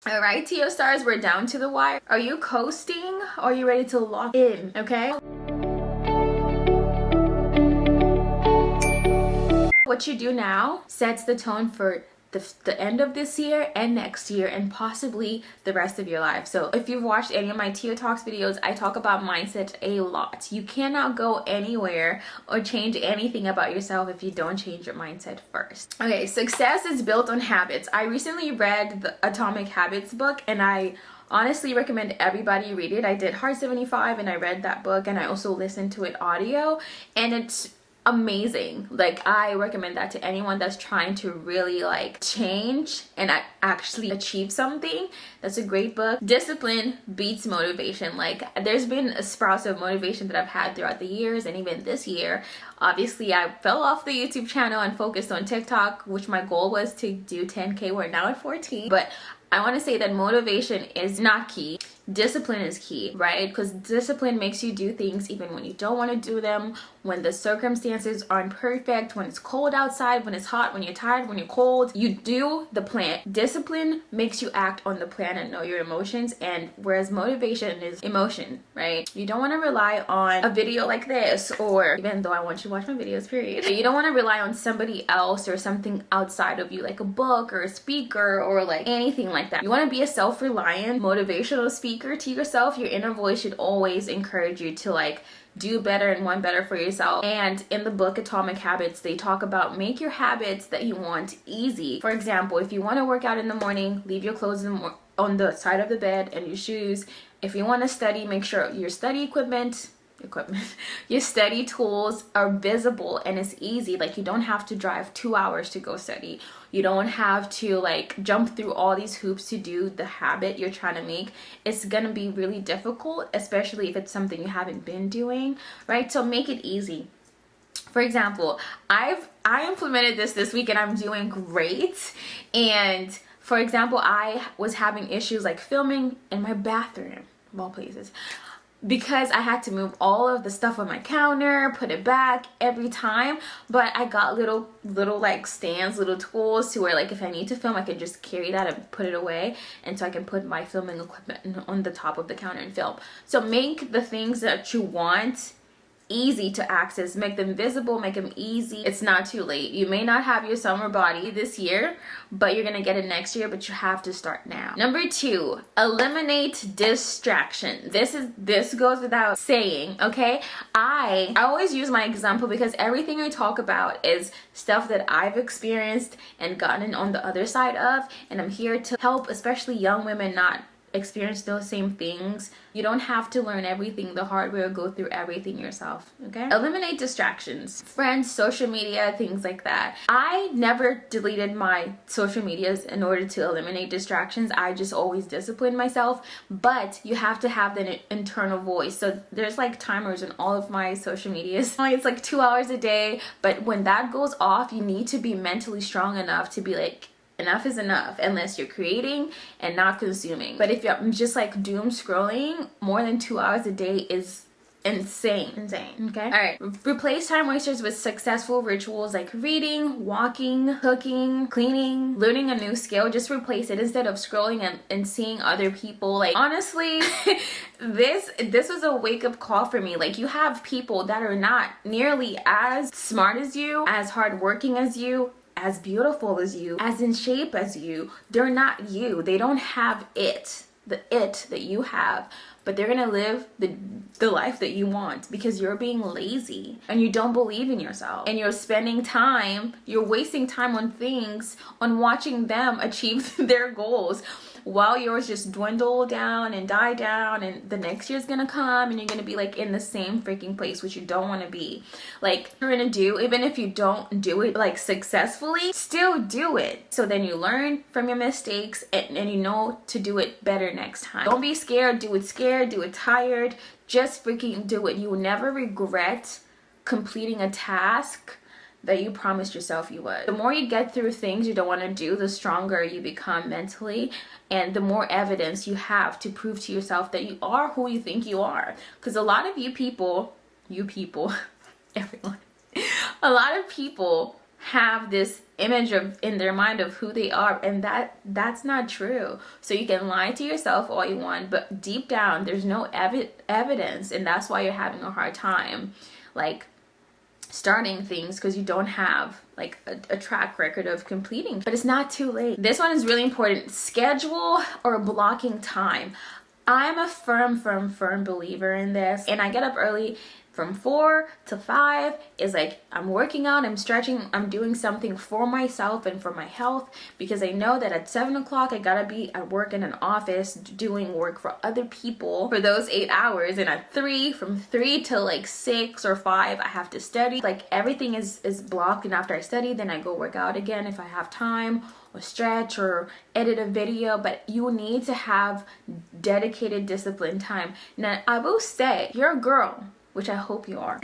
All right, Tio stars, we're down to the wire. Are you coasting or are you ready to lock in? Okay. What you do now sets the tone for the end of this year and next year and possibly the rest of your life. So if you've watched any of my Tio Talks videos, I talk about mindset a lot. You cannot go anywhere or change anything about yourself if you don't change your mindset first. Okay, success is built on habits. I recently read the Atomic Habits book and I honestly recommend everybody read it. I did Hard 75 and I read that book and I also listened to it audio, and it's amazing. Like, I recommend that to anyone that's trying to really like change and actually achieve something. That's a great book. Discipline beats motivation. Like, there's been a sprouts of motivation that I've had throughout the years, and even this year. Obviously, I fell off the YouTube channel and focused on TikTok, which my goal was to do 10K. We're now at 14, but I want to say that motivation is not key. Discipline is key, right? Because discipline makes you do things even when you don't want to do them, when the circumstances aren't perfect, when it's cold outside, when it's hot, when you're tired, when you're cold. You do the plan. Discipline makes you act on the plan and know your emotions, and whereas motivation is emotion, right? You don't want to rely on a video like this, or even though I want you to watch my videos, period. You don't want to rely on somebody else or something outside of you, like a book or a speaker or like anything like that. You want to be a self-reliant, motivational speaker to yourself. Your inner voice should always encourage you to like do better and want better for yourself. And in the book Atomic Habits, they talk about make your habits that you want easy. For example, if you want to work out in the morning, leave your clothes on the side of the bed and your shoes. If you want to study, make sure your study equipment your study tools are visible and it's easy. Like, you don't have to drive 2 hours to go study. You don't have to like jump through all these hoops to do the habit you're trying to make. It's gonna be really difficult, especially if it's something you haven't been doing, right? So make it easy. For example, I implemented this week and I'm doing great. And for example, I was having issues like filming in my bathroom, of all places, because I had to move all of the stuff on my counter, put it back every time. But I got little like stands, little tools to where like if I need to film, I can just carry that and put it away, and so I can put my filming equipment on the top of the counter and film. So make the things that you want easy to access, make them visible, make them easy. It's not too late. You may not have your summer body this year, but you're gonna get it next year, but you have to start now. Number 2, eliminate distraction. This goes without saying, okay? I always use my example because everything I talk about is stuff that I've experienced and gotten on the other side of, and I'm here to help especially young women not experience those same things. You don't have to learn everything the hard way or go through everything yourself, okay? Eliminate distractions. Friends, social media, things like that. I never deleted my social medias in order to eliminate distractions. I just always disciplined myself, but you have to have that internal voice. So there's like timers in all of my social medias. It's like 2 hours a day, but when that goes off, you need to be mentally strong enough to be like, enough is enough, unless you're creating and not consuming. But if you're just like doom scrolling, more than 2 hours a day is insane, okay? All right, replace time wasters with successful rituals like reading, walking, cooking, cleaning, learning a new skill. Just replace it instead of scrolling and seeing other people. Like, honestly, this was a wake-up call for me. Like, you have people that are not nearly as smart as you, as hardworking as you, as beautiful as you, as in shape as you. They're not you. They don't have the it that you have, but they're gonna live the life that you want because you're being lazy and you don't believe in yourself, and you're wasting time on things, on watching them achieve their goals, while yours just dwindle down and die down, and the next year's gonna come and you're gonna be like in the same freaking place, which you don't want to be. Like, you're gonna do, even if you don't do it like successfully, still do it, so then you learn from your mistakes and you know to do it better next time. Don't be scared. Do it tired. Just freaking do it. You will never regret completing a task that you promised yourself you would. The more you get through things you don't want to do, the stronger you become mentally, and the more evidence you have to prove to yourself that you are who you think you are. Because a lot of you people, everyone, a lot of people have this image of in their mind of who they are, and that's not true. So you can lie to yourself all you want, but deep down there's no evidence, and that's why you're having a hard time like starting things, because you don't have like a track record of completing. But it's not too late. This one is really important. Schedule or blocking time. I'm a firm believer in this, and I get up early from 4 to 5 is like I'm working out, I'm stretching, I'm doing something for myself and for my health, because I know that at 7 o'clock I gotta be at work in an office doing work for other people for those 8 hours, and at 3, from 3 till like 6 or 5 I have to study. Like everything is blocked, and after I study then I go work out again if I have time, or stretch or edit a video. But you need to have dedicated disciplined time. Now I will say, you're a girl, which I hope you are,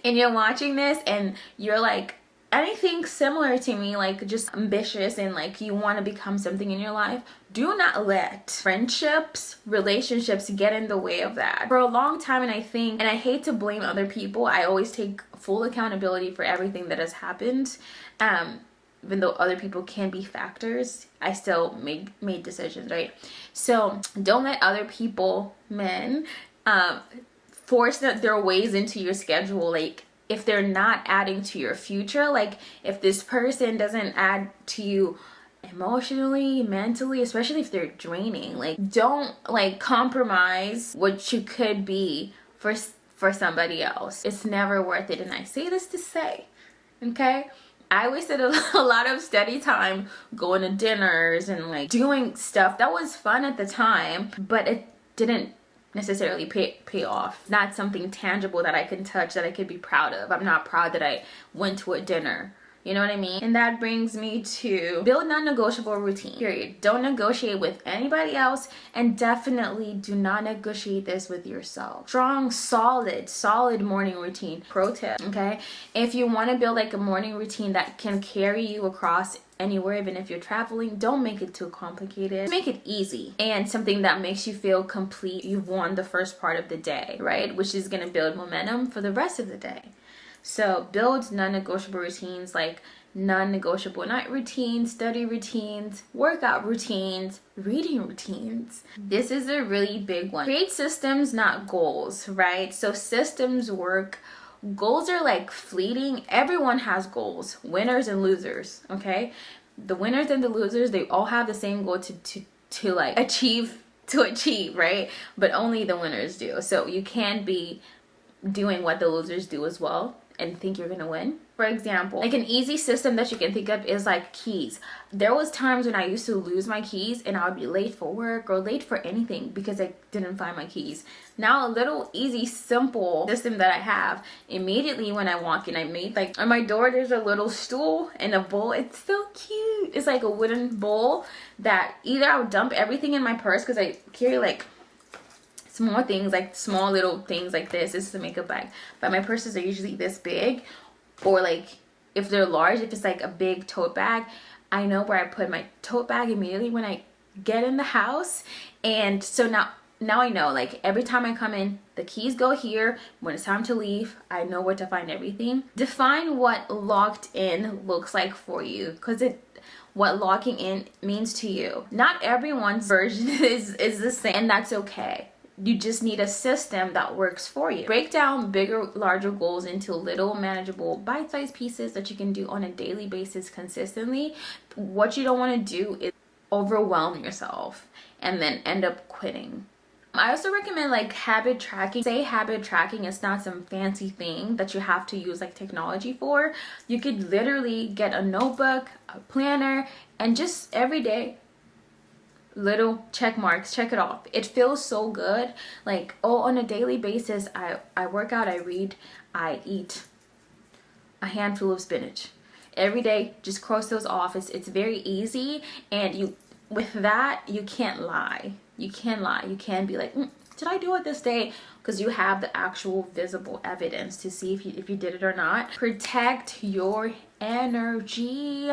and you're watching this and you're like anything similar to me, like just ambitious and like you want to become something in your life, do not let friendships, relationships get in the way of that. For a long time, and I hate to blame other people, I always take full accountability for everything that has happened. Even though other people can be factors, I still made decisions, right? So don't let other people, men, force their ways into your schedule. Like if they're not adding to your future, like if this person doesn't add to you emotionally, mentally, especially if they're draining, like don't like compromise what you could be for somebody else. It's never worth it. And I say this to say, okay, I wasted a lot of study time going to dinners and like doing stuff that was fun at the time, but it didn't necessarily pay off. Not something tangible that I can touch, that I could be proud of. I'm not proud that I went to a dinner. You know what I mean? And that brings me to build non-negotiable routine. Period. Don't negotiate with anybody else, and definitely do not negotiate this with yourself. Strong, solid morning routine. Pro tip, okay? If you want to build like a morning routine that can carry you across anywhere, even if you're traveling, don't make it too complicated. Make it easy and something that makes you feel complete. You've won the first part of the day, right? Which is going to build momentum for the rest of the day. So build non-negotiable routines, like non-negotiable night routines, study routines, workout routines, reading routines. This is a really big one. Create systems, not goals, right? So systems work. Goals are like fleeting. Everyone has goals, winners and losers, okay? The winners and the losers, they all have the same goal to like achieve, right? But only the winners do. So you can't be doing what the losers do as well and think you're gonna win. For example, like an easy system that you can think of is like keys. There was times when I used to lose my keys and I would be late for work or late for anything because I didn't find my keys. Now a little easy, simple system that I have, immediately when I walk in, I made like on my door there's a little stool and a bowl. It's so cute. It's like a wooden bowl that either I would dump everything in my purse, because I carry like small things, like small little things like this. This is a makeup bag, but my purses are usually this big, or like if they're large, if it's like a big tote bag, I know where I put my tote bag immediately when I get in the house. And so now I know, like every time I come in, the keys go here. When it's time to leave, I know where to find everything. Define what locked in looks like for you, because what locking in means to you. Not everyone's version is the same, and that's okay. You just need a system that works for you. Break down bigger, larger goals into little, manageable, bite-sized pieces that you can do on a daily basis consistently. What you don't want to do is overwhelm yourself and then end up quitting. I also recommend like habit tracking. Say habit tracking is not some fancy thing that you have to use like technology for. You could literally get a notebook, a planner, and just every day, little check marks, check it off. It feels so good. Like, oh, on a daily basis, I work out, I read, I eat a handful of spinach. Every day, just cross those off. It's very easy, and with that, you can't lie. You can't be like, did I do it this day? Because you have the actual visible evidence to see if you did it or not. Protect your energy.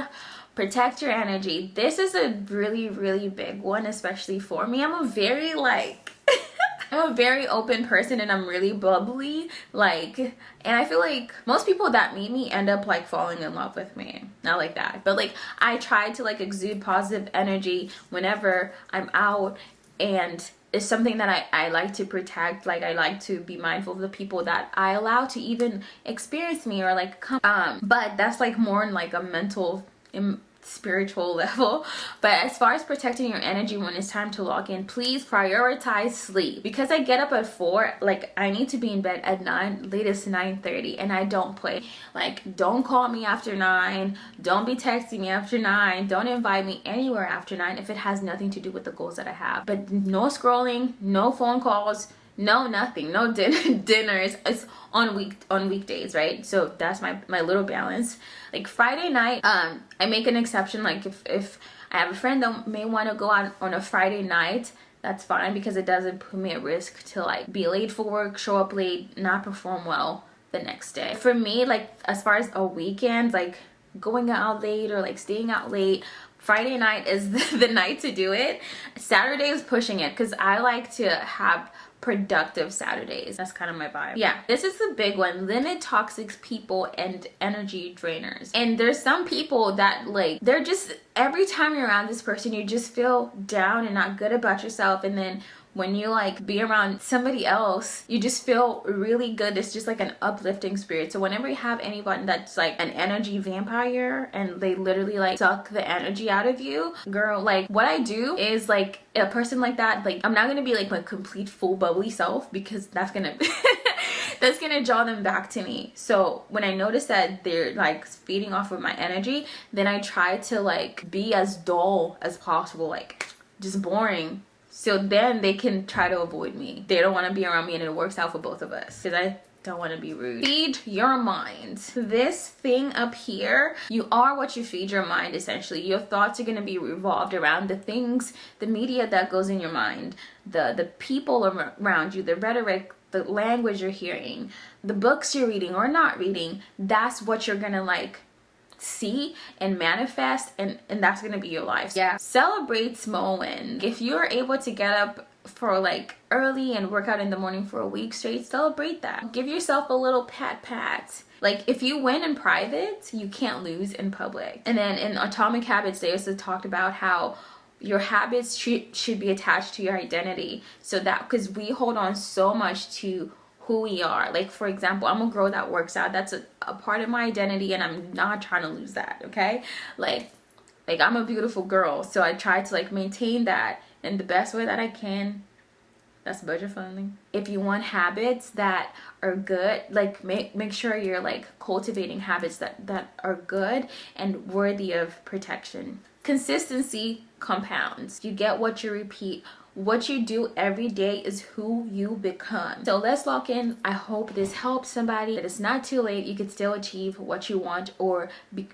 Protect your energy. This is a really, really big one, especially for me. I'm a very like I'm a very open person and I'm really bubbly, like, and I feel like most people that meet me end up like falling in love with me. Not like that, but like I try to like exude positive energy whenever I'm out, and it's something that I like to protect. Like I like to be mindful of the people that I allow to even experience me or like come. But that's like more in like a mental, spiritual level. But as far as protecting your energy when it's time to log in, please prioritize sleep. Because I get up at 4, like I need to be in bed at 9, latest 9:30, and I don't play. Like, don't call me after 9, don't be texting me after 9, don't invite me anywhere after 9 if it has nothing to do with the goals that I have. But no scrolling, no phone calls, no nothing, no dinners. It's on weekdays, right? So that's my little balance. Like Friday night, I make an exception. Like if I have a friend that may want to go out on a Friday night, that's fine, because it doesn't put me at risk to like be late for work, show up late, not perform well the next day. For me, like as far as a weekend, like going out late or like staying out late, Friday night is the night to do it. Saturday is pushing it because I like to have productive Saturdays. That's kind of my vibe. Yeah, this is the big one. Limit toxic people and energy drainers. And there's some people that like, they're just, every time you're around this person, you just feel down and not good about yourself. And then when you like be around somebody else, you just feel really good. It's just like an uplifting spirit. So whenever you have anyone that's like an energy vampire and they literally like suck the energy out of you, girl, like what I do is like a person like that, like I'm not gonna be like my complete full bubbly self, because that's gonna that's gonna draw them back to me. So when I notice that they're like feeding off of my energy, then I try to like be as dull as possible, like just boring. So then they can try to avoid me. They don't want to be around me, and it works out for both of us, because I don't want to be rude. Feed your mind. This thing up here, you are what you feed your mind, essentially. Your thoughts are going to be revolved around the things, the media that goes in your mind, the people around you, the rhetoric, the language you're hearing, the books you're reading or not reading. That's what you're going to like see and manifest, and that's gonna be your life. Yeah, celebrate small wins. If you're able to get up for like early and work out in the morning for a week straight, celebrate that. Give yourself a little pat. Like if you win in private, you can't lose in public. And then in Atomic Habits, they also talked about how your habits should be attached to your identity, so that, because we hold on so much to who we are. Like for example, I'm a girl that works out. That's a part of my identity, and I'm not trying to lose that. Okay, like I'm a beautiful girl, so I try to like maintain that in the best way that I can. That's budget friendly. If you want habits that are good, like make sure you're like cultivating habits that are good and worthy of protection. Consistency compounds. You get what you repeat. What you do every day is who you become. So let's lock in. I hope this helps somebody, that it's not too late. You can still achieve what you want, or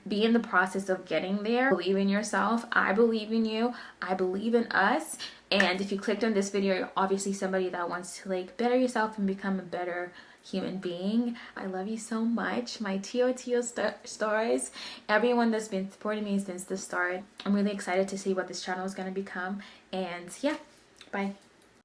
be in the process of getting there. Believe in yourself. I believe in you. I believe in us. And if you clicked on this video, you're obviously somebody that wants to like better yourself and become a better human being. I love you so much, my TOTO stars, everyone that's been supporting me since the start. I'm really excited to see what this channel is going to become. And yeah, bye.